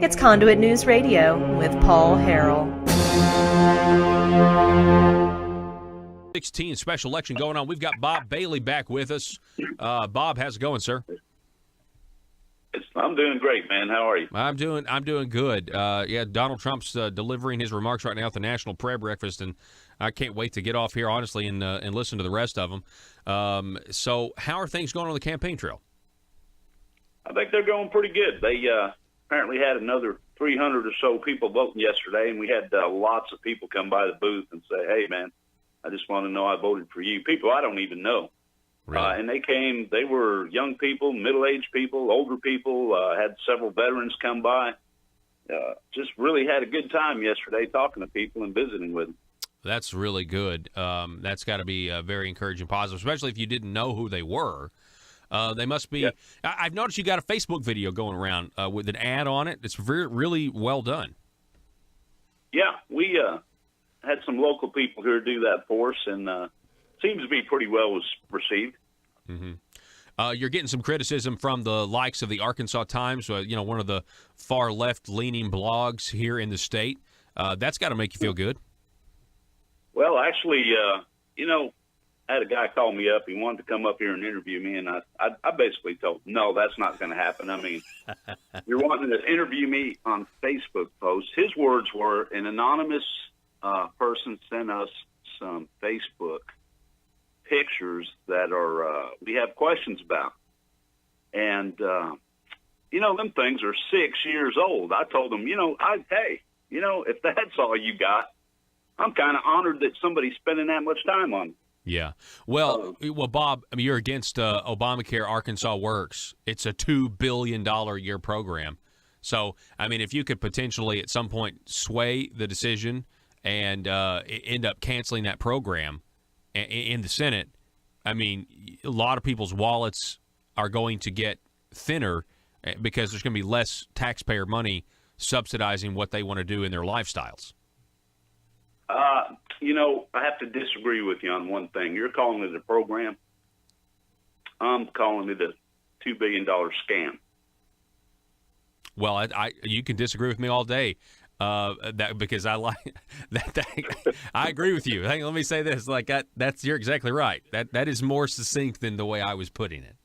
It's Conduit News Radio with Paul Harrell. 16 special election going on. We've got Bob Bailey back with us. Bob, how's it going, sir? I'm doing great, man. How are you? I'm doing good. Yeah, Donald Trump's delivering his remarks right now at the National Prayer Breakfast, and I can't wait to get off here, honestly, and listen to the rest of them. So how are things going on the campaign trail? I think they're going pretty good. They apparently had another 300 or so people voting yesterday, and we had lots of people come by the booth and say, hey, man, I just want to know I voted for you. People I don't even know. Really? And they were young people, middle-aged people, older people, had several veterans come by. Just really had a good time yesterday talking to people and visiting with them. That's really good. That's got to be very encouraging, positive, especially if you didn't know who they were. They must be. Yeah. I've noticed you got a Facebook video going around with an ad on it. It's really well done. Yeah, we had some local people here do that for us, and seems to be pretty well received. Mm-hmm. You're getting some criticism from the likes of the Arkansas Times, one of the far left-leaning blogs here in the state. That's got to make you feel good. Well, actually, I had a guy call me up. He wanted to come up here and interview me, and I basically told him, no, that's not going to happen. I mean, you're wanting to interview me on Facebook posts. His words were, an anonymous person sent us some Facebook pictures that are we have questions about. And, them things are 6 years old. I told him, if that's all you got, I'm kind of honored that somebody's spending that much time on it. Yeah. Well, Bob, I mean, you're against Obamacare. Arkansas Works. It's a $2 billion a year program. So, I mean, if you could potentially at some point sway the decision and end up canceling that program in the Senate, I mean, a lot of people's wallets are going to get thinner because there's going to be less taxpayer money subsidizing what they want to do in their lifestyles. I have to disagree with you on one thing. You're calling it a program. I'm calling it a $2 billion scam. Well, you can disagree with me all day, because I like that. I agree with you. Let me say this: you're exactly right. That is more succinct than the way I was putting it.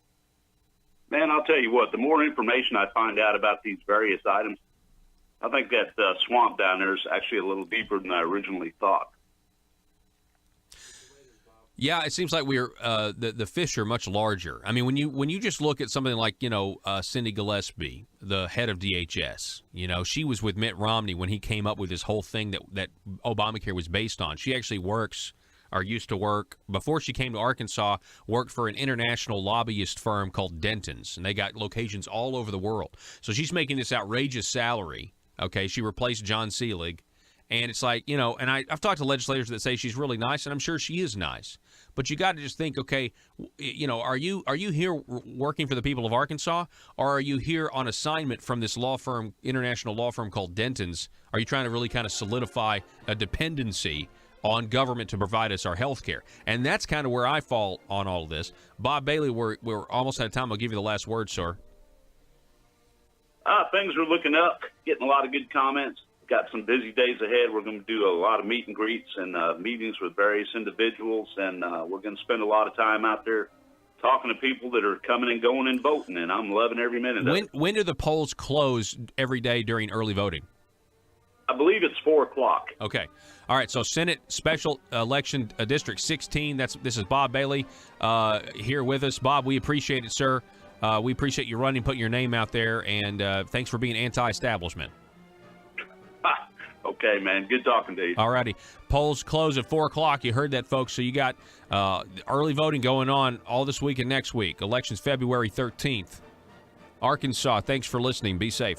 Man, I'll tell you what. The more information I find out about these various items, I think that swamp down there is actually a little deeper than I originally thought. Yeah, it seems like we're the fish are much larger. I mean, when you just look at something like Cindy Gillespie, the head of DHS, she was with Mitt Romney when he came up with this whole thing that Obamacare was based on. She actually used to work before she came to Arkansas. Worked for an international lobbyist firm called Denton's, and they got locations all over the world. So she's making this outrageous salary. Okay, she replaced John Seelig. And it's like, and I've talked to legislators that say she's really nice, and I'm sure she is nice. But you got to just think, okay, are you here working for the people of Arkansas, or are you here on assignment from this law firm, international law firm called Denton's? Are you trying to really kind of solidify a dependency on government to provide us our health care? And that's kind of where I fall on all of this. Bob Bailey, we're almost out of time. I'll give you the last word, sir. Things are looking up, getting a lot of good comments. Got some busy days ahead. We're going to do a lot of meet and greets and meetings with various individuals, and we're going to spend a lot of time out there talking to people that are coming and going and voting, and I'm loving every minute of it. When do the polls close every day during early voting? I believe it's 4 o'clock. Okay. All right, so Senate Special Election District 16, this is Bob Bailey here with us. Bob, we appreciate it, sir. We appreciate you running, putting your name out there, and thanks for being anti-establishment. Okay, man. Good talking to you. All righty. Polls close at 4 o'clock. You heard that, folks. So you got early voting going on all this week and next week. Elections February 13th. Arkansas, thanks for listening. Be safe.